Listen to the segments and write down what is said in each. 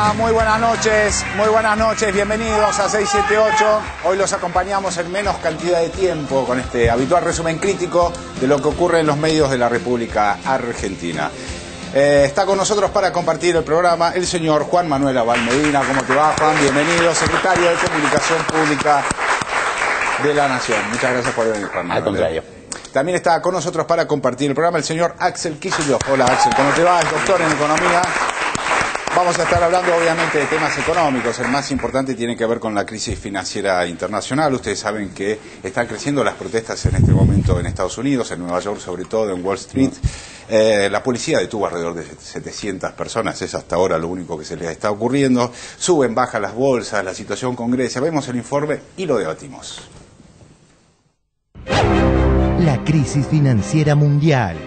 Hola, muy buenas noches, bienvenidos a 678. Hoy los acompañamos en menos cantidad de tiempo con este habitual resumen crítico de lo que ocurre en los medios de la República Argentina. Está con nosotros para compartir el programa el señor Juan Manuel Abal Medina. ¿Cómo te va, Juan? Bienvenido, secretario de Comunicación Pública de la Nación. Muchas gracias por venir, Juan Manuel. Al contrario. También está con nosotros para compartir el programa el señor Axel Kicillof. Hola, Axel, ¿cómo te va? Es doctor en Economía. Vamos a estar hablando obviamente de temas económicos. El más importante tiene que ver con la crisis financiera internacional. Ustedes saben que están creciendo las protestas en este momento en Estados Unidos, en Nueva York sobre todo, en Wall Street. La policía detuvo alrededor de 700 personas, es hasta ahora lo único que se les está ocurriendo. Suben, bajan las bolsas, la situación con Grecia. Vemos el informe y lo debatimos. La crisis financiera mundial.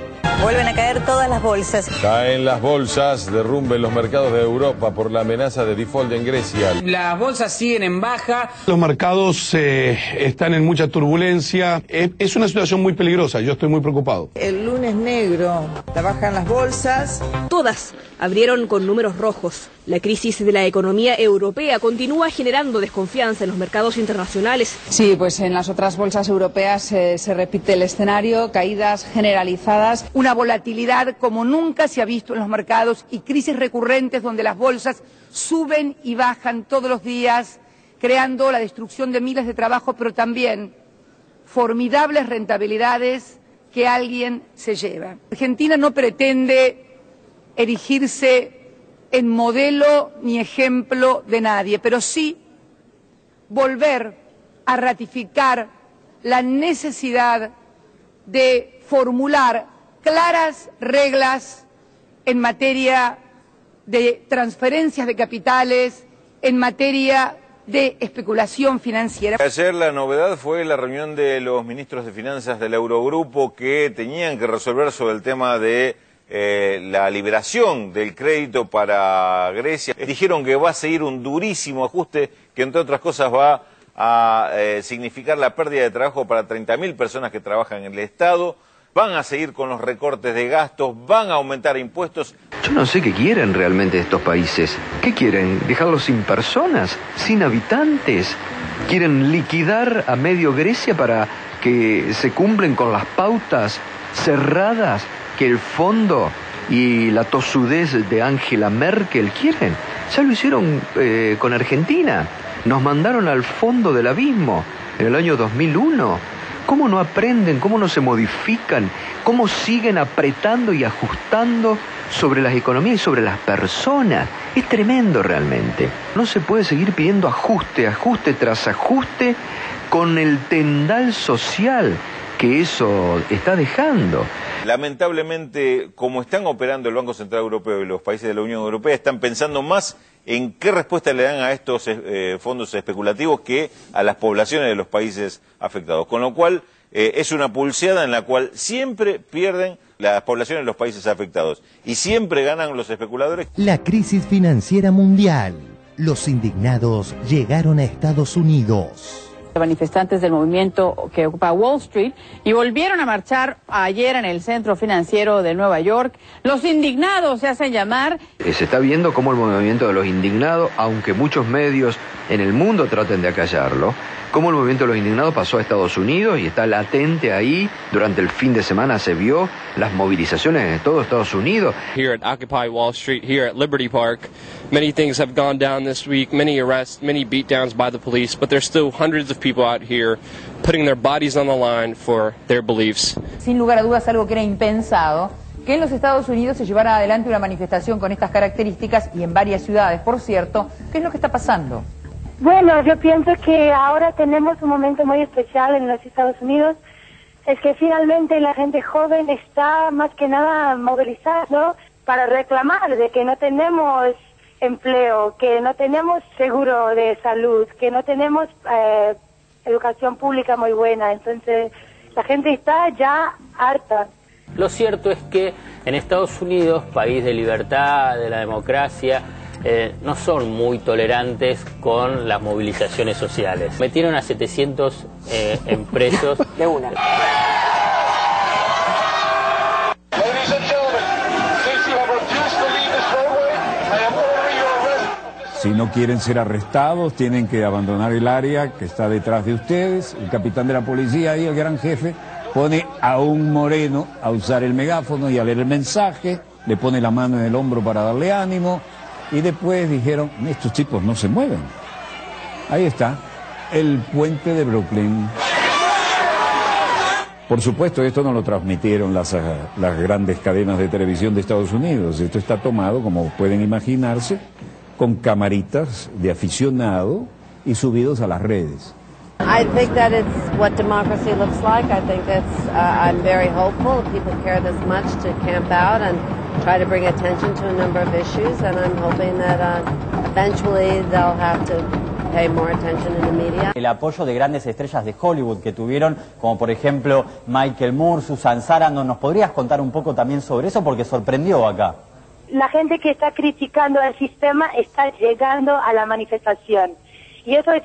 Vuelven a caer todas las bolsas. Caen las bolsas, derrumben los mercados de Europa por la amenaza de default en Grecia. Las bolsas siguen en baja. Los mercados están en mucha turbulencia. Es una situación muy peligrosa, yo estoy muy preocupado. El lunes negro, bajan las bolsas. Todas abrieron con números rojos. La crisis de la economía europea continúa generando desconfianza en los mercados internacionales. Sí, pues en las otras bolsas europeas se repite el escenario, caídas generalizadas. Una volatilidad como nunca se ha visto en los mercados y crisis recurrentes donde las bolsas suben y bajan todos los días, creando la destrucción de miles de trabajos, pero también formidables rentabilidades que alguien se lleva. Argentina no pretende erigirse en modelo ni ejemplo de nadie, pero sí volver a ratificar la necesidad de formular claras reglas en materia de transferencias de capitales, en materia de especulación financiera. Ayer la novedad fue la reunión de los ministros de Finanzas del Eurogrupo que tenían que resolver sobre el tema de la liberación del crédito para Grecia. Dijeron que va a seguir un durísimo ajuste que entre otras cosas va a significar la pérdida de trabajo para 30.000 personas que trabajan en el Estado. Van a seguir con los recortes de gastos, van a aumentar impuestos. Yo no sé qué quieren realmente estos países. ¿Qué quieren? ¿Dejarlos sin personas? ¿Sin habitantes? ¿Quieren liquidar a medio Grecia para que se cumplen con las pautas cerradas que el fondo y la tosudez de Angela Merkel quieren? Ya lo hicieron con Argentina. Nos mandaron al fondo del abismo en el año 2001. ¿Cómo no aprenden? ¿Cómo no se modifican? ¿Cómo siguen apretando y ajustando sobre las economías y sobre las personas? Es tremendo realmente. No se puede seguir pidiendo ajuste, ajuste tras ajuste con el tendal social que eso está dejando. Lamentablemente, como están operando el Banco Central Europeo y los países de la Unión Europea, están pensando más en qué respuesta le dan a estos fondos especulativos que a las poblaciones de los países afectados. Con lo cual, es una pulseada en la cual siempre pierden las poblaciones de los países afectados y siempre ganan los especuladores. La crisis financiera mundial. Los indignados llegaron a Estados Unidos. Manifestantes del movimiento que ocupa Wall Street y volvieron a marchar ayer en el centro financiero de Nueva York. Los indignados se hacen llamar. Se está viendo cómo el movimiento de los indignados, aunque muchos medios en el mundo traten de acallarlo, cómo el movimiento de los indignados pasó a Estados Unidos y está latente ahí. Durante el fin de semana se vio las movilizaciones en todo Estados Unidos. Here at Occupy Wall Street, here at Liberty Park, many things have gone down this week, many arrests, many beatdowns by the police, but there's still hundreds of people out here putting their bodies on the line for their beliefs. Sin lugar a dudas, algo que era impensado, que en los Estados Unidos se llevara adelante una manifestación con estas características y en varias ciudades, por cierto. ¿Qué es lo que está pasando? Bueno, yo pienso que ahora tenemos un momento muy especial en los Estados Unidos. Es que finalmente la gente joven está más que nada movilizado para reclamar de que no tenemos empleo, que no tenemos seguro de salud, que no tenemos educación pública muy buena. Entonces la gente está ya harta. Lo cierto es que en Estados Unidos, país de libertad, de la democracia, no son muy tolerantes con las movilizaciones sociales. Metieron a 700 presos de una. Si no quieren ser arrestados, tienen que abandonar el área que está detrás de ustedes. El capitán de la policía y el gran jefe pone a un moreno a usar el megáfono y a leer el mensaje, le pone la mano en el hombro para darle ánimo, y después dijeron, estos tipos no se mueven. Ahí está, el puente de Brooklyn. Por supuesto, esto no lo transmitieron las grandes cadenas de televisión de Estados Unidos. Esto está tomado, como pueden imaginarse, con camaritas de aficionado y subidos a las redes. I think that it's what democracy looks like. I think that's, I'm very hopeful people care this much to camp out and try to bring attention to a number of issues, and I'm hoping that eventually they'll have to pay more attention in the media. El apoyo de grandes estrellas de Hollywood que tuvieron, como por ejemplo Michael Moore, Susan Sarandon, ¿nos podrías contar un poco también sobre eso? Porque sorprendió acá. La gente que está criticando el sistema está llegando a la manifestación. Y eso es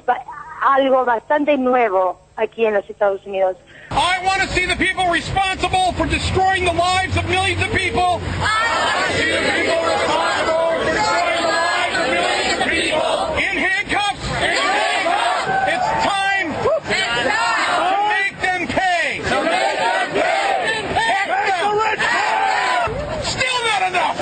algo bastante nuevo aquí en los Estados Unidos. I want to see the people responsible for destroying the lives of millions of people. I want to see the people responsible for destroying the lives of millions of people. In handcuffs. In handcuffs. It's time. It's time to make them pay. To make them pay. Tax them. Still not enough.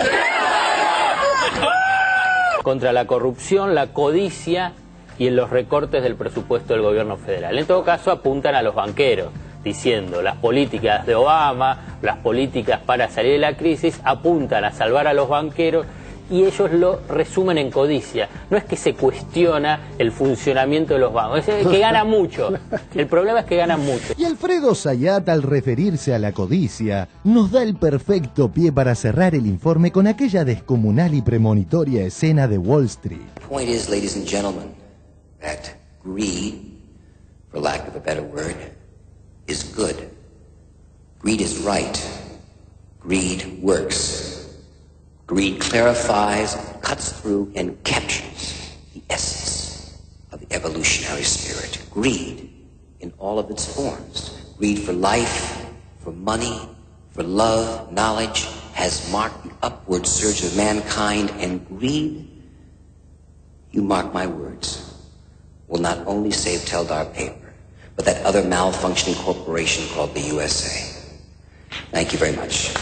Contra la corrupción, la codicia y en los recortes del presupuesto del gobierno federal. En todo caso, apuntan a los banqueros, diciendo las políticas de Obama, las políticas para salir de la crisis, apuntan a salvar a los banqueros y ellos lo resumen en codicia. No es que se cuestiona el funcionamiento de los bancos, es que ganan mucho. El problema es que ganan mucho. Y Alfredo Zayat, al referirse a la codicia, nos da el perfecto pie para cerrar el informe con aquella descomunal y premonitoria escena de Wall Street. The point is, ladies and gentlemen, that greed, for lack of a better word, is good. Greed is right. Greed works. Greed clarifies, cuts through, and captures the essence of the evolutionary spirit. Greed in all of its forms. Greed for life, for money, for love, knowledge, has marked the upward surge of mankind, and greed, you mark my words, will not only save Teldar Paper, but that other malfunctioning corporation called the USA. Thank you very much.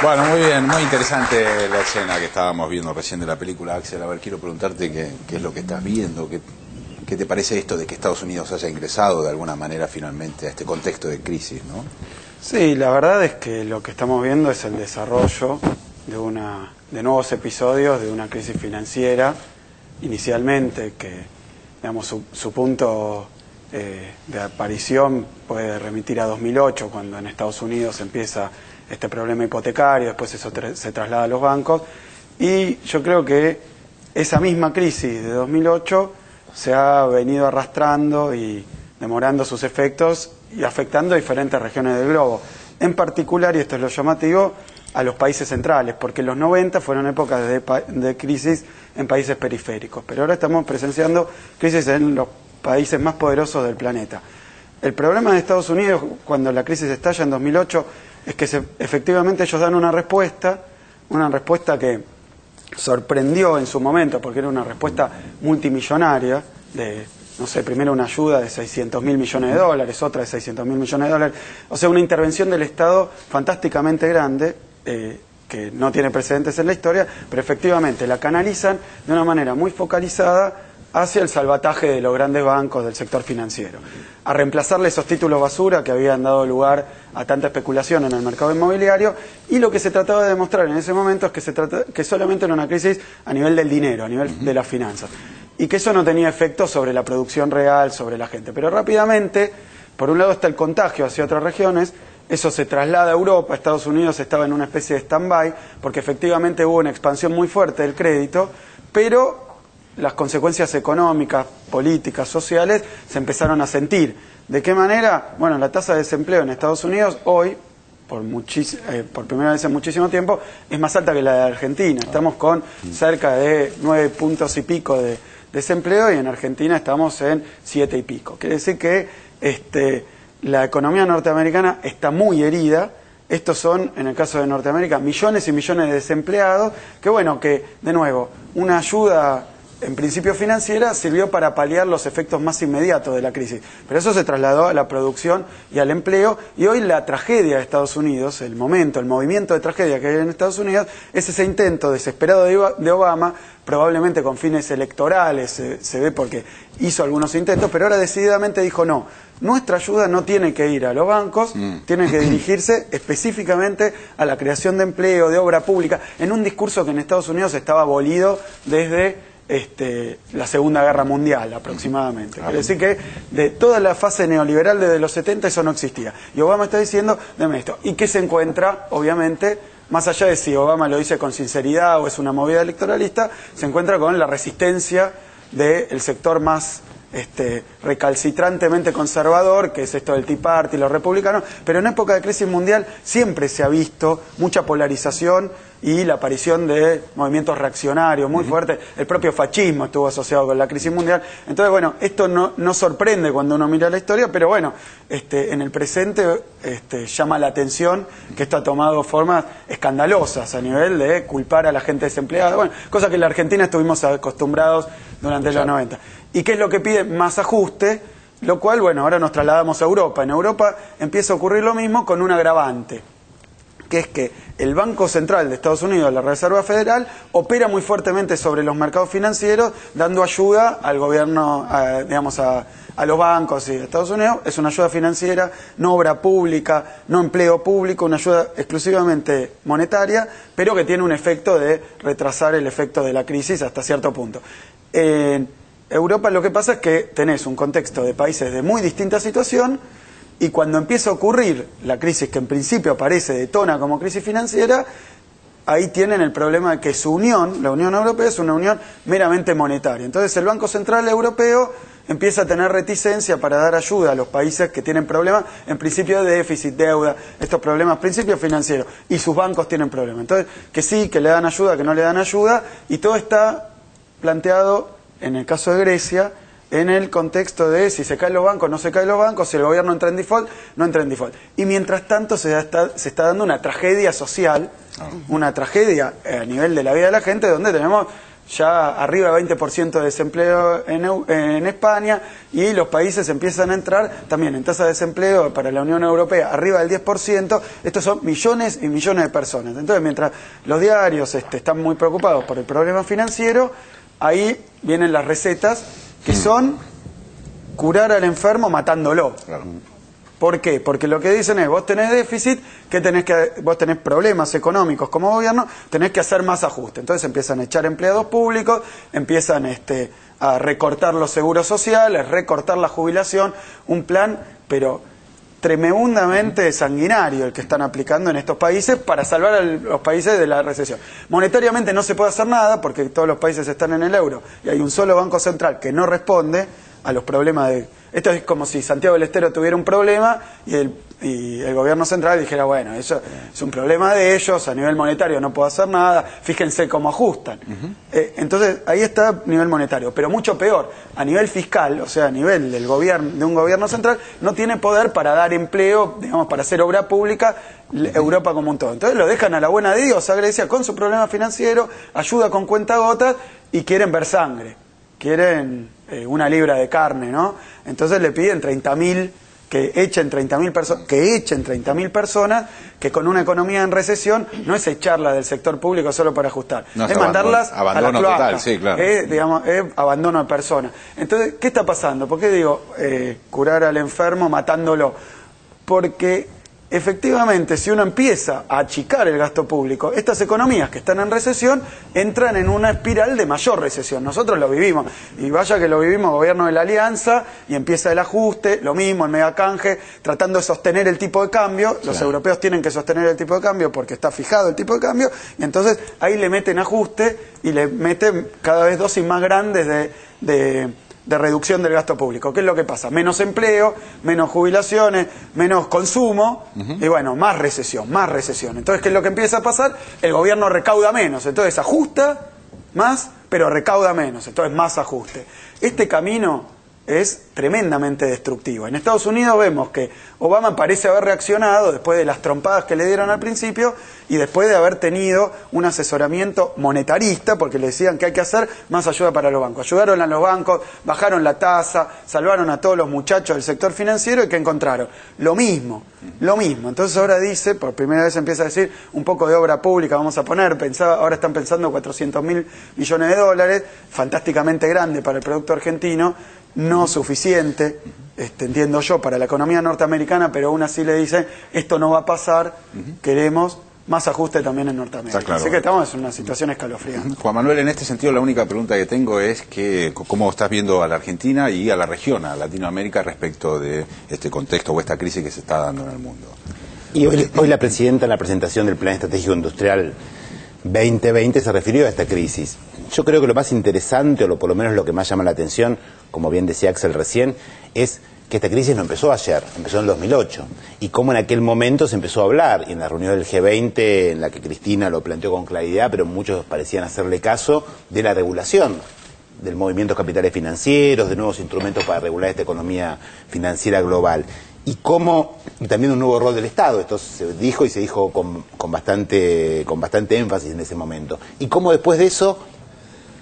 Bueno, muy bien, muy interesante la escena que estábamos viendo recién de la película, Axel. A ver, quiero preguntarte qué es lo que estás viendo, qué te parece esto de que Estados Unidos haya ingresado de alguna manera finalmente a este contexto de crisis, ¿no? Sí, la verdad es que lo que estamos viendo es el desarrollo de nuevos episodios de una crisis financiera, inicialmente que, digamos, su punto de aparición puede remitir a 2008, cuando en Estados Unidos empieza este problema hipotecario, después eso se traslada a los bancos, y yo creo que esa misma crisis de 2008 se ha venido arrastrando y demorando sus efectos y afectando a diferentes regiones del globo, en particular, y esto es lo llamativo, a los países centrales, porque los 90 fueron épocas de crisis en países periféricos, pero ahora estamos presenciando crisis en los países más poderosos del planeta. El problema de Estados Unidos, cuando la crisis estalla en 2008, es que efectivamente ellos dan una respuesta que sorprendió en su momento, porque era una respuesta multimillonaria, de, no sé, primero una ayuda de 600.000 millones de dólares, otra de 600.000 millones de dólares, o sea, una intervención del Estado fantásticamente grande, que no tiene precedentes en la historia, pero efectivamente la canalizan de una manera muy focalizada hacia el salvataje de los grandes bancos del sector financiero, a reemplazarle esos títulos basura que habían dado lugar a tanta especulación en el mercado inmobiliario, y lo que se trataba de demostrar en ese momento es que solamente era una crisis a nivel del dinero, a nivel de las finanzas, y que eso no tenía efecto sobre la producción real, sobre la gente. Pero rápidamente, por un lado está el contagio hacia otras regiones, eso se traslada a Europa, Estados Unidos estaba en una especie de stand-by, porque efectivamente hubo una expansión muy fuerte del crédito, pero las consecuencias económicas, políticas, sociales se empezaron a sentir. ¿De qué manera? Bueno, la tasa de desempleo en Estados Unidos hoy, por primera vez en muchísimo tiempo, es más alta que la de Argentina. Estamos con cerca de 9 puntos y pico de desempleo y en Argentina estamos en 7 y pico. Quiere decir que la economía norteamericana está muy herida. Estos son, en el caso de Norteamérica, millones y millones de desempleados, que bueno, que de nuevo, una ayuda en principio financiera sirvió para paliar los efectos más inmediatos de la crisis. Pero eso se trasladó a la producción y al empleo, y hoy la tragedia de Estados Unidos, el movimiento de tragedia que hay en Estados Unidos, es ese intento desesperado de Obama, probablemente con fines electorales, se ve porque hizo algunos intentos, pero ahora decididamente dijo no, nuestra ayuda no tiene que ir a los bancos, tiene que dirigirse específicamente a la creación de empleo, de obra pública, en un discurso que en Estados Unidos estaba abolido desde la Segunda Guerra Mundial aproximadamente. Quiere decir que de toda la fase neoliberal desde los 70 eso no existía. Y Obama está diciendo, deme esto. ¿Y qué se encuentra? Obviamente, más allá de si Obama lo dice con sinceridad o es una movida electoralista, se encuentra con la resistencia del sector más recalcitrantemente conservador, que es esto del Tea Party, los republicanos, pero en época de crisis mundial siempre se ha visto mucha polarización y la aparición de movimientos reaccionarios muy fuertes. El propio fascismo estuvo asociado con la crisis mundial. Entonces, bueno, esto no sorprende cuando uno mira la historia, pero bueno, en el presente llama la atención que esto ha tomado formas escandalosas a nivel de culpar a la gente desempleada, bueno, cosa que en la Argentina estuvimos acostumbrados durante los 90. ¿Y qué es lo que pide? Más ajuste, lo cual, bueno, ahora nos trasladamos a Europa. En Europa empieza a ocurrir lo mismo con un agravante, que es que el Banco Central de Estados Unidos, la Reserva Federal, opera muy fuertemente sobre los mercados financieros, dando ayuda al gobierno, a los bancos y de Estados Unidos. Es una ayuda financiera, no obra pública, no empleo público, una ayuda exclusivamente monetaria, pero que tiene un efecto de retrasar el efecto de la crisis hasta cierto punto. En Europa lo que pasa es que tenés un contexto de países de muy distinta situación, y cuando empieza a ocurrir la crisis que en principio aparece, detona como crisis financiera, ahí tienen el problema de que su unión, la Unión Europea, es una unión meramente monetaria. Entonces el Banco Central Europeo empieza a tener reticencia para dar ayuda a los países que tienen problemas, en principio de déficit, deuda, estos problemas, principios financieros, y sus bancos tienen problemas. Entonces, que sí, que le dan ayuda, que no le dan ayuda, y todo está planteado, en el caso de Grecia, en el contexto de si se caen los bancos, no se caen los bancos, si el gobierno entra en default, no entra en default. Y mientras tanto se está dando una tragedia social, una tragedia a nivel de la vida de la gente, donde tenemos ya arriba de 20% de desempleo en España, y los países empiezan a entrar también en tasa de desempleo para la Unión Europea arriba del 10%. Estos son millones y millones de personas. Entonces, mientras los diarios están muy preocupados por el problema financiero, ahí vienen las recetas que son curar al enfermo matándolo. ¿Por qué? Porque lo que dicen es, vos tenés déficit, vos tenés problemas económicos como gobierno, tenés que hacer más ajuste. Entonces empiezan a echar empleados públicos, empiezan a recortar los seguros sociales, recortar la jubilación, un plan, pero tremendamente sanguinario el que están aplicando en estos países para salvar a los países de la recesión. Monetariamente no se puede hacer nada porque todos los países están en el euro y hay un solo banco central que no responde a los problemas de... Esto es como si Santiago del Estero tuviera un problema y el gobierno central dijera, bueno, eso es un problema de ellos, a nivel monetario no puedo hacer nada, fíjense cómo ajustan. Entonces, ahí está a nivel monetario, pero mucho peor, a nivel fiscal, o sea, a nivel del gobierno, de un gobierno central, no tiene poder para dar empleo, digamos, para hacer obra pública, Europa como un todo. Entonces lo dejan a la buena de Dios a Grecia con su problema financiero, ayuda con cuentagotas y quieren ver sangre, quieren una libra de carne, ¿no? Entonces le piden 30.000, que echen 30.000 personas, que con una economía en recesión no es echarla del sector público solo para ajustar, no, es mandarlas a la cloaca, total, sí, claro. Digamos, es abandono de personas. Entonces, ¿qué está pasando? ¿Por qué digo curar al enfermo matándolo? Porque efectivamente, si uno empieza a achicar el gasto público, estas economías que están en recesión entran en una espiral de mayor recesión. Nosotros lo vivimos, y vaya que lo vivimos, gobierno de la Alianza, y empieza el ajuste, lo mismo, el megacanje, tratando de sostener el tipo de cambio. Los europeos tienen que sostener el tipo de cambio porque está fijado el tipo de cambio, y entonces ahí le meten ajuste y le meten cada vez dosis más grandes de de reducción del gasto público. ¿Qué es lo que pasa? Menos empleo, menos jubilaciones, menos consumo, y bueno, más recesión. Entonces, ¿qué es lo que empieza a pasar? El gobierno recauda menos, entonces ajusta más, pero recauda menos, entonces más ajuste. Este camino es tremendamente destructivo. En Estados Unidos vemos que Obama parece haber reaccionado después de las trompadas que le dieron al principio y después de haber tenido un asesoramiento monetarista, porque le decían que hay que hacer más ayuda para los bancos. Ayudaron a los bancos, bajaron la tasa, salvaron a todos los muchachos del sector financiero y ¿qué encontraron? Lo mismo. Entonces ahora dice, por primera vez empieza a decir, un poco de obra pública vamos a poner, ahora están pensando 400.000 millones de dólares, fantásticamente grande para el producto argentino, no suficiente, entiendo yo, para la economía norteamericana, pero aún así le dicen, esto no va a pasar, queremos más ajuste también en Norteamérica. Claro. Así que estamos en una situación escalofriante. Juan Manuel, en este sentido la única pregunta que tengo es que cómo estás viendo a la Argentina y a la región, a Latinoamérica, respecto de este contexto o esta crisis que se está dando en el mundo. Y hoy la presidenta en la presentación del Plan Estratégico Industrial 2020 se refirió a esta crisis. Yo creo que lo más interesante, o por lo menos lo que más llama la atención, como bien decía Axel recién, es que esta crisis no empezó ayer, empezó en el 2008. Y cómo en aquel momento se empezó a hablar, y en la reunión del G20, en la que Cristina lo planteó con claridad, pero muchos parecían hacerle caso, de la regulación del movimiento de capitales financieros, de nuevos instrumentos para regular esta economía financiera global. Y también un nuevo rol del Estado, esto se dijo y se dijo con bastante énfasis en ese momento. Y cómo después de eso,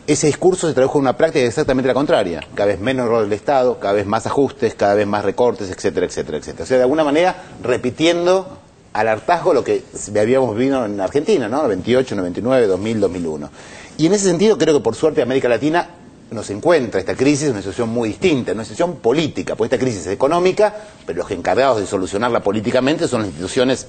ese discurso se tradujo en una práctica exactamente la contraria. Cada vez menos rol del Estado, cada vez más ajustes, cada vez más recortes, etcétera, etcétera, etcétera. O sea, de alguna manera, repitiendo al hartazgo lo que habíamos vivido en Argentina, ¿no? 98, 99, 2000, 2001. Y en ese sentido, creo que por suerte América Latina nos encuentra esta crisis en una situación muy distinta, en una situación política, porque esta crisis es económica, pero los encargados de solucionarla políticamente son las instituciones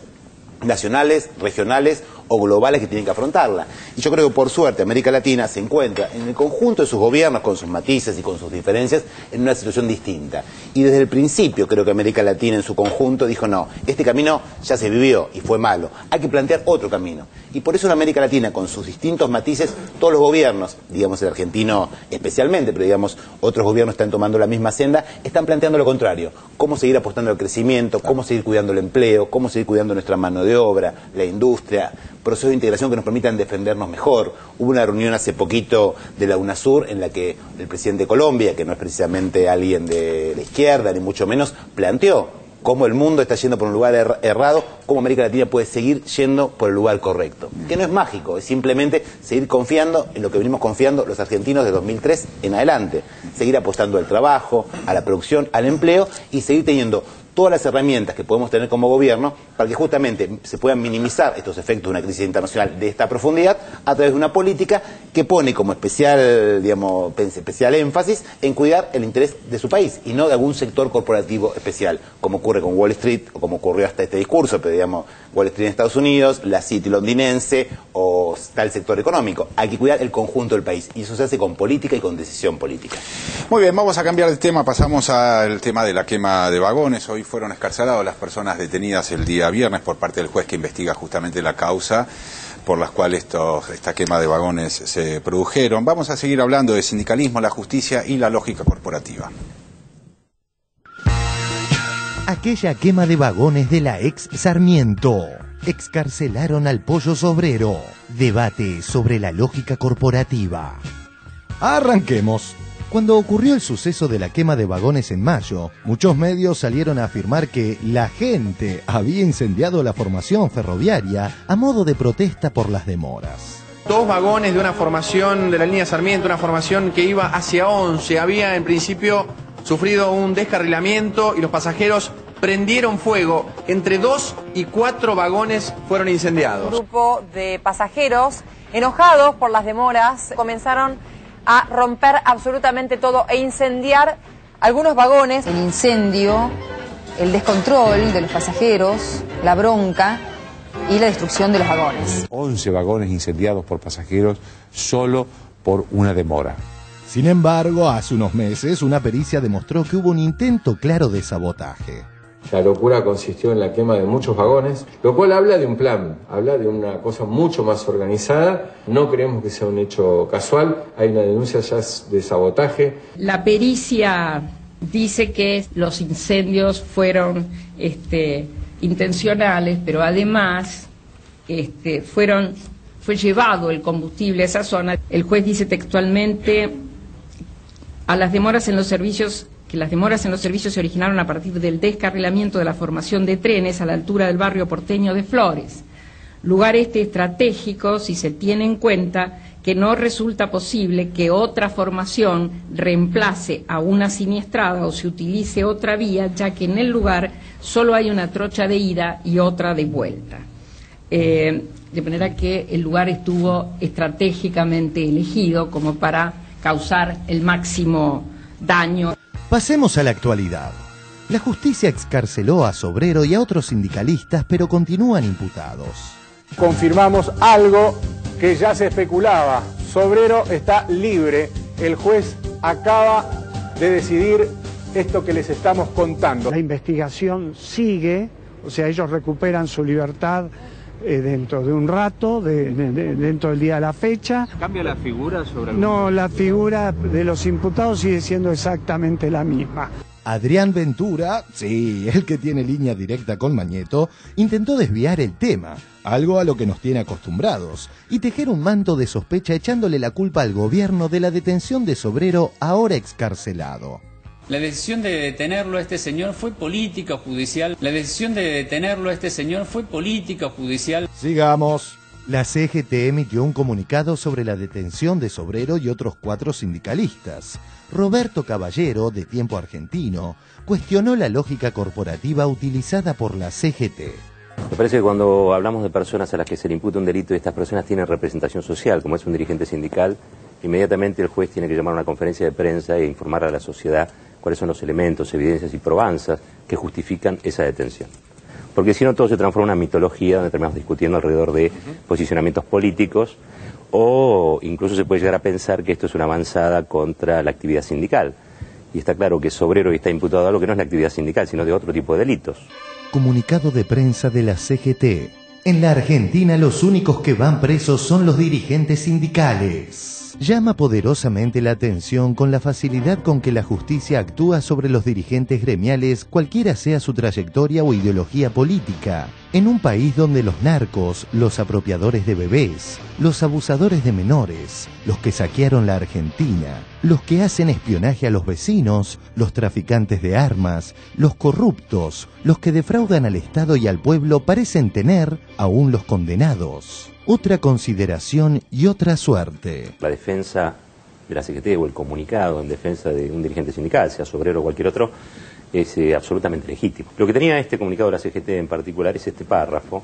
nacionales, regionales o globales que tienen que afrontarla. Y yo creo que por suerte América Latina se encuentra en el conjunto de sus gobiernos, con sus matices y con sus diferencias, en una situación distinta. Y desde el principio creo que América Latina en su conjunto dijo no, este camino ya se vivió y fue malo, hay que plantear otro camino. Y por eso en América Latina, con sus distintos matices, todos los gobiernos, digamos el argentino especialmente, pero digamos otros gobiernos están tomando la misma senda, están planteando lo contrario, cómo seguir apostando al crecimiento, cómo seguir cuidando el empleo, cómo seguir cuidando nuestra mano de obra, la industria, procesos de integración que nos permitan defendernos mejor. Hubo una reunión hace poquito de la UNASUR en la que el presidente de Colombia, que no es precisamente alguien de la izquierda, ni mucho menos, planteó cómo el mundo está yendo por un lugar errado, cómo América Latina puede seguir yendo por el lugar correcto. Que no es mágico, es simplemente seguir confiando en lo que venimos confiando los argentinos de 2003 en adelante. Seguir apostando al trabajo, a la producción, al empleo y seguir teniendo todas las herramientas que podemos tener como gobierno para que justamente se puedan minimizar estos efectos de una crisis internacional de esta profundidad a través de una política que pone como especial énfasis en cuidar el interés de su país y no de algún sector corporativo especial, como ocurre con Wall Street o como ocurrió hasta este discurso, pero digamos Wall Street en Estados Unidos, la City londinense o tal sector económico. Hay que cuidar el conjunto del país y eso se hace con política y con decisión política. Muy bien, vamos a cambiar de tema, pasamos al tema de la quema de vagones. Hoy fueron excarceladas las personas detenidas el día viernes por parte del juez que investiga justamente la causa por las cuales esta quema de vagones se produjeron. Vamos a seguir hablando de sindicalismo, la justicia y la lógica corporativa. Aquella quema de vagones de la ex Sarmiento. Excarcelaron al Pollo Sobrero. Debate sobre la lógica corporativa. Arranquemos. Cuando ocurrió el suceso de la quema de vagones en mayo, muchos medios salieron a afirmar que la gente había incendiado la formación ferroviaria a modo de protesta por las demoras. 2 vagones de una formación de la línea Sarmiento, una formación que iba hacia 11, había en principio sufrido un descarrilamiento y los pasajeros prendieron fuego. Entre 2 y 4 vagones fueron incendiados. Un grupo de pasajeros enojados por las demoras comenzaron a romper absolutamente todo e incendiar algunos vagones. El incendio, el descontrol de los pasajeros, la bronca y la destrucción de los vagones. 11 vagones incendiados por pasajeros solo por una demora. Sin embargo, hace unos meses una pericia demostró que hubo un intento claro de sabotaje. La locura consistió en la quema de muchos vagones, lo cual habla de un plan, habla de una cosa mucho más organizada. No creemos que sea un hecho casual, hay una denuncia ya de sabotaje. La pericia dice que los incendios fueron intencionales, pero además fue llevado el combustible a esa zona. El juez dice textualmente: a las demoras en los servicios, que las demoras en los servicios se originaron a partir del descarrilamiento de la formación de trenes a la altura del barrio porteño de Flores, lugar estratégico si se tiene en cuenta que no resulta posible que otra formación reemplace a una siniestrada o se utilice otra vía, ya que en el lugar solo hay una trocha de ida y otra de vuelta. De manera que el lugar estuvo estratégicamente elegido como para causar el máximo daño. Pasemos a la actualidad. La justicia excarceló a Sobrero y a otros sindicalistas, pero continúan imputados. Confirmamos algo que ya se especulaba. Sobrero está libre. El juez acaba de decidir esto que les estamos contando. La investigación sigue, o sea, ellos recuperan su libertad dentro de un rato, dentro del día de la fecha. ¿Cambia la figura sobre el... No, la figura de los imputados sigue siendo exactamente la misma. Adrián Ventura, sí, el que tiene línea directa con Mañeto, intentó desviar el tema, algo a lo que nos tiene acostumbrados, y tejer un manto de sospecha echándole la culpa al gobierno de la detención de Sobrero, ahora excarcelado. La decisión de detenerlo a este señor fue política o judicial. La decisión de detenerlo a este señor fue política o judicial. Sigamos. La CGT emitió un comunicado sobre la detención de Sobrero y otros 4 sindicalistas. Roberto Caballero, de Tiempo Argentino, cuestionó la lógica corporativa utilizada por la CGT. Me parece que cuando hablamos de personas a las que se le imputa un delito y estas personas tienen representación social, como es un dirigente sindical, inmediatamente el juez tiene que llamar a una conferencia de prensa e informar a la sociedad cuáles son los elementos, evidencias y probanzas que justifican esa detención. Porque si no, todo se transforma en una mitología donde terminamos discutiendo alrededor de posicionamientos políticos, o incluso se puede llegar a pensar que esto es una avanzada contra la actividad sindical. Y está claro que Sobrero está imputado a algo que no es la actividad sindical, sino de otro tipo de delitos. Comunicado de prensa de la CGT. En la Argentina los únicos que van presos son los dirigentes sindicales. Llama poderosamente la atención con la facilidad con que la justicia actúa sobre los dirigentes gremiales, cualquiera sea su trayectoria o ideología política. En un país donde los narcos, los apropiadores de bebés, los abusadores de menores, los que saquearon la Argentina, los que hacen espionaje a los vecinos, los traficantes de armas, los corruptos, los que defraudan al Estado y al pueblo parecen tener aún los condenados. Otra consideración y otra suerte. La defensa de la CGT o el comunicado en defensa de un dirigente sindical, sea Sobrero o cualquier otro, es absolutamente legítimo. Lo que tenía este comunicado de la CGT en particular es este párrafo,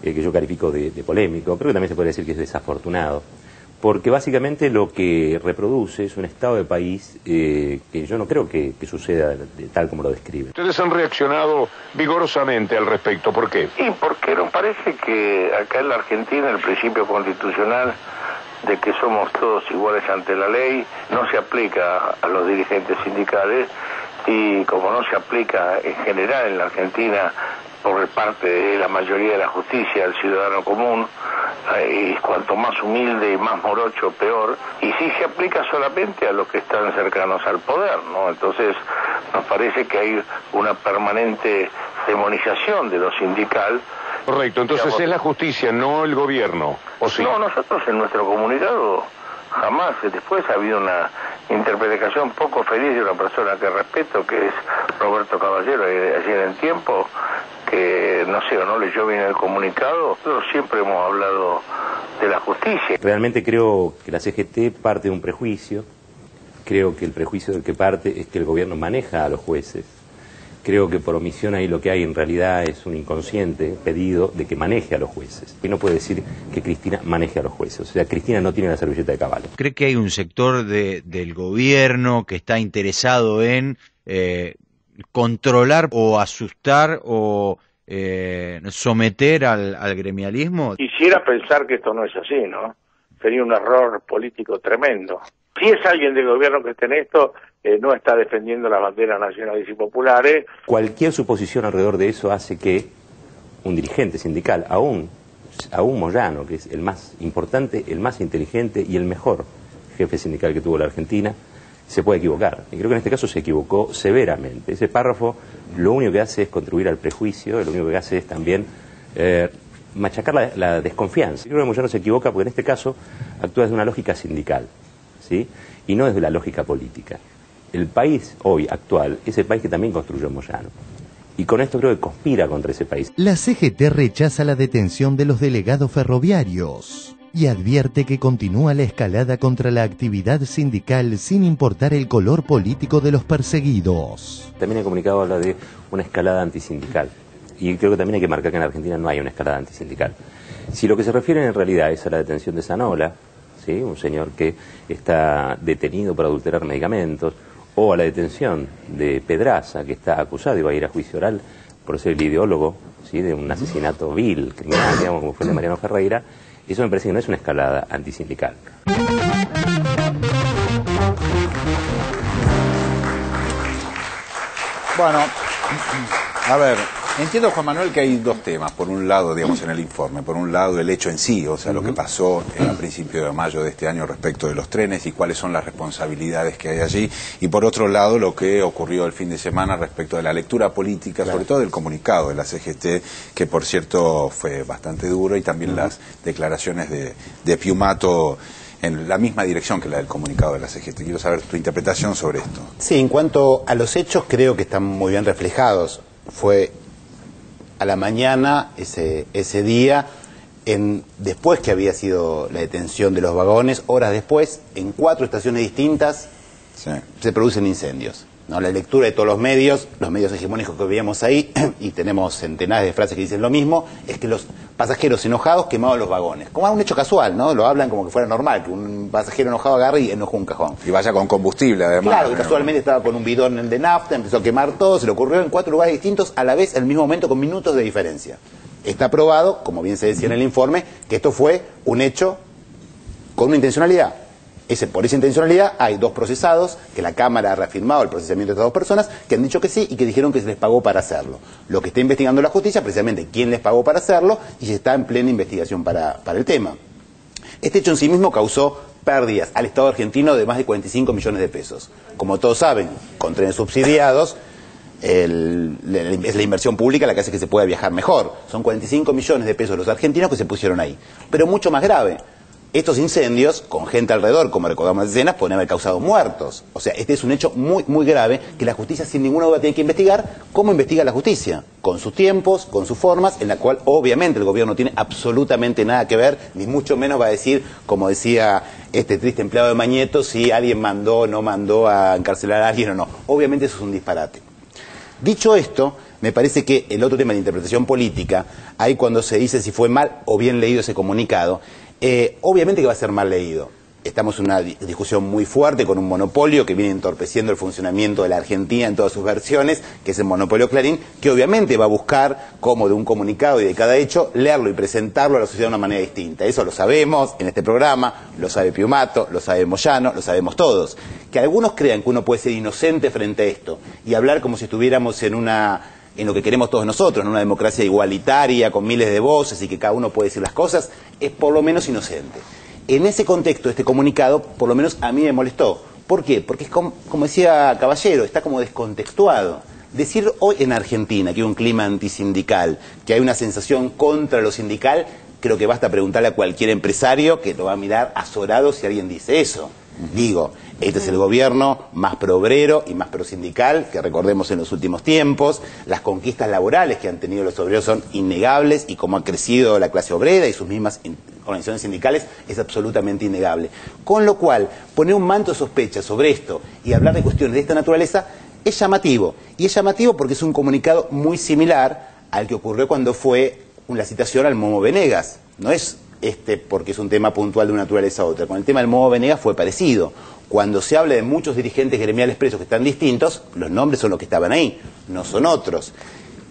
que yo califico de polémico, creo que también se puede decir que es desafortunado, porque básicamente lo que reproduce es un estado de país que yo no creo que suceda tal como lo describe. Ustedes han reaccionado vigorosamente al respecto, ¿por qué? Y porque nos parece que acá en la Argentina el principio constitucional de que somos todos iguales ante la ley no se aplica a los dirigentes sindicales, y como no se aplica en general en la Argentina por parte de la mayoría de la justicia al ciudadano común, y cuanto más humilde y más morocho peor, y sí se aplica solamente a los que están cercanos al poder, ¿no? Entonces nos parece que hay una permanente demonización de lo sindical. Correcto, entonces digamos, es la justicia, no el gobierno, ¿o sí? No, nosotros en nuestro comunicado jamás, después ha habido una interpretación poco feliz de una persona que respeto, que es Roberto Caballero, allí en el Tiempo, que no sé, o no leyó bien el comunicado. Nosotros siempre hemos hablado de la justicia. Realmente creo que la CGT parte de un prejuicio. Creo que el prejuicio del que parte es que el gobierno maneja a los jueces. Creo que por omisión ahí lo que hay en realidad es un inconsciente pedido de que maneje a los jueces. Y no puede decir que Cristina maneje a los jueces. O sea, Cristina no tiene la servilleta de caballo. ¿Cree que hay un sector del gobierno que está interesado en controlar o asustar o someter al gremialismo? Quisiera pensar que esto no es así, ¿no? Sería un error político tremendo. Si es alguien del gobierno que esté en esto, no está defendiendo las banderas nacionales y populares. Cualquier suposición alrededor de eso hace que un dirigente sindical, aún Moyano, que es el más importante, el más inteligente y el mejor jefe sindical que tuvo la Argentina, se puede equivocar. Y creo que en este caso se equivocó severamente. Ese párrafo lo único que hace es contribuir al prejuicio, lo único que hace es también machacar la desconfianza. Yo creo que Moyano se equivoca porque en este caso actúa desde una lógica sindical, ¿sí? Y no desde la lógica política. El país hoy actual es el país que también construyó Moyano. Y con esto creo que conspira contra ese país. La CGT rechaza la detención de los delegados ferroviarios y advierte que continúa la escalada contra la actividad sindical sin importar el color político de los perseguidos. También el comunicado habla de una escalada antisindical. Y creo que también hay que marcar que en Argentina no hay una escalada antisindical. Si lo que se refiere en realidad es a la detención de Zanola, ¿sí? Un señor que está detenido por adulterar medicamentos, o a la detención de Pedraza, que está acusado y va a ir a juicio oral por ser el ideólogo, ¿sí? De un asesinato vil, criminal, digamos, como fue el de Mariano Ferreira, eso me parece que no es una escalada antisindical. Bueno, a ver, entiendo, Juan Manuel, que hay dos temas. Por un lado, digamos, en el informe, por un lado el hecho en sí, o sea, lo que pasó a principios de mayo de este año respecto de los trenes y cuáles son las responsabilidades que hay allí, y por otro lado lo que ocurrió el fin de semana respecto de la lectura política, sobre todo del comunicado de la CGT, que por cierto fue bastante duro, y también las declaraciones de Piumato en la misma dirección que la del comunicado de la CGT. Quiero saber tu interpretación sobre esto. Sí, en cuanto a los hechos, creo que están muy bien reflejados. Fue a la mañana ese día, después que había sido la detención de los vagones, horas después, en 4 estaciones distintas, se producen incendios, ¿no? La lectura de todos los medios hegemónicos que veíamos ahí, y tenemos centenares de frases que dicen lo mismo, es que los pasajeros enojados quemaban los vagones. Como un hecho casual, ¿no? Lo hablan como que fuera normal, que un pasajero enojado agarre y enojó un cajón. Y vaya con combustible, además. Claro, y casualmente estaba con un bidón de nafta, empezó a quemar todo, se le ocurrió en 4 lugares distintos, a la vez, al mismo momento, con minutos de diferencia. Está probado, como bien se decía en el informe, que esto fue un hecho con una intencionalidad. Por esa intencionalidad hay 2 procesados, que la Cámara ha reafirmado el procesamiento de estas 2 personas, que han dicho que sí y que dijeron que se les pagó para hacerlo. Lo que está investigando la justicia, precisamente quién les pagó para hacerlo, y se está en plena investigación para el tema. Este hecho en sí mismo causó pérdidas al Estado argentino de más de 45 millones de pesos. Como todos saben, con trenes subsidiados, es la inversión pública la que hace que se pueda viajar mejor. Son 45 millones de pesos los argentinos que se pusieron ahí. Pero mucho más grave, estos incendios, con gente alrededor, como recordamos las escenas, pueden haber causado muertos. O sea, este es un hecho muy, muy grave que la justicia sin ninguna duda tiene que investigar. ¿Cómo investiga la justicia? Con sus tiempos, con sus formas, en la cual obviamente el gobierno no tiene absolutamente nada que ver, ni mucho menos va a decir, como decía este triste empleado de Mañeto, si alguien mandó o no mandó a encarcelar a alguien o no. Obviamente eso es un disparate. Dicho esto, me parece que el otro tema de interpretación política, ahí cuando se dice si fue mal o bien leído ese comunicado, obviamente que va a ser mal leído. Estamos en una discusión muy fuerte con un monopolio que viene entorpeciendo el funcionamiento de la Argentina en todas sus versiones, que es el monopolio Clarín, que obviamente va a buscar, como de un comunicado y de cada hecho, leerlo y presentarlo a la sociedad de una manera distinta. Eso lo sabemos en este programa, lo sabe Piumato, lo sabe Moyano, lo sabemos todos. Que algunos crean que uno puede ser inocente frente a esto y hablar como si estuviéramos en lo que queremos todos nosotros, en una democracia igualitaria, con miles de voces y que cada uno puede decir las cosas, es por lo menos inocente. En ese contexto, este comunicado, por lo menos a mí me molestó. ¿Por qué? Porque es como decía Caballero, está como descontextuado. Decir hoy en Argentina que hay un clima antisindical, que hay una sensación contra lo sindical, creo que basta preguntarle a cualquier empresario que lo va a mirar azorado si alguien dice eso. Digo, este es el gobierno más pro-obrero y más pro-sindical que recordemos en los últimos tiempos. Las conquistas laborales que han tenido los obreros son innegables y cómo ha crecido la clase obrera y sus mismas organizaciones sindicales es absolutamente innegable. Con lo cual, poner un manto de sospecha sobre esto y hablar de cuestiones de esta naturaleza es llamativo. Y es llamativo porque es un comunicado muy similar al que ocurrió cuando fue la citación al Momo Venegas. No es porque es un tema puntual de una naturaleza a otra. Con el tema del Momo Venegas fue parecido. Cuando se habla de muchos dirigentes gremiales presos que están distintos, los nombres son los que estaban ahí, no son otros.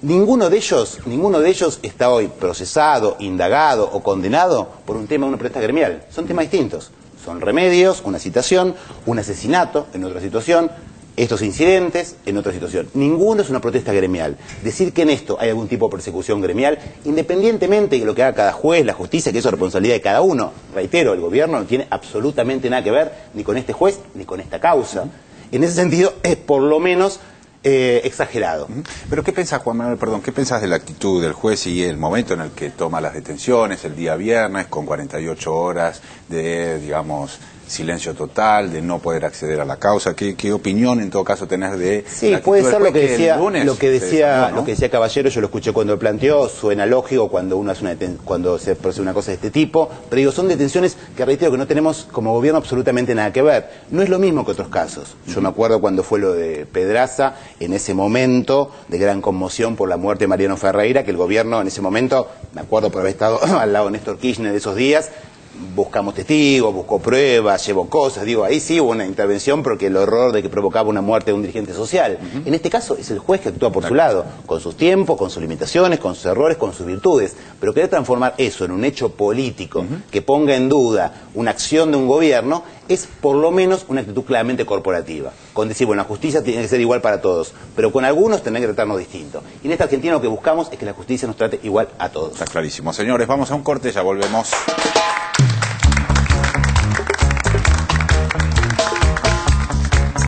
Ninguno de ellos está hoy procesado, indagado o condenado por un tema de una protesta gremial. Son temas distintos. Son remedios, una citación, un asesinato en otra situación, estos incidentes en otra situación. Ninguno es una protesta gremial. Decir que en esto hay algún tipo de persecución gremial, independientemente de lo que haga cada juez, la justicia, que eso es responsabilidad de cada uno. Reitero, el gobierno no tiene absolutamente nada que ver ni con este juez ni con esta causa. En ese sentido es por lo menos exagerado. Pero ¿qué pensás, Juan Manuel, perdón, qué pensás de la actitud del juez y el momento en el que toma las detenciones, el día viernes, con 48 horas de, digamos, silencio total, de no poder acceder a la causa? ¿Qué opinión en todo caso tenés de sí, la puede ser lo que decía, lunes, lo que decía Caballero, yo lo escuché cuando lo planteó, suena lógico cuando uno hace cuando se procede una cosa de este tipo, pero digo, son detenciones que reitero que no tenemos como gobierno absolutamente nada que ver. No es lo mismo que otros casos. Yo me acuerdo cuando fue lo de Pedraza, en ese momento de gran conmoción por la muerte de Mariano Ferreira, que el gobierno en ese momento, me acuerdo por haber estado al lado de Néstor Kirchner de esos días, buscamos testigos, buscó pruebas, llevó cosas, digo, ahí sí hubo una intervención porque el horror de que provocaba una muerte de un dirigente social. En este caso es el juez que actúa por su lado, con sus tiempos, con sus limitaciones, con sus errores, con sus virtudes, pero querer transformar eso en un hecho político que ponga en duda una acción de un gobierno es por lo menos una actitud claramente corporativa, con decir, bueno, la justicia tiene que ser igual para todos, pero con algunos tendrán que tratarnos distinto. Y en esta Argentina lo que buscamos es que la justicia nos trate igual a todos. Está clarísimo. Señores, vamos a un corte, ya volvemos.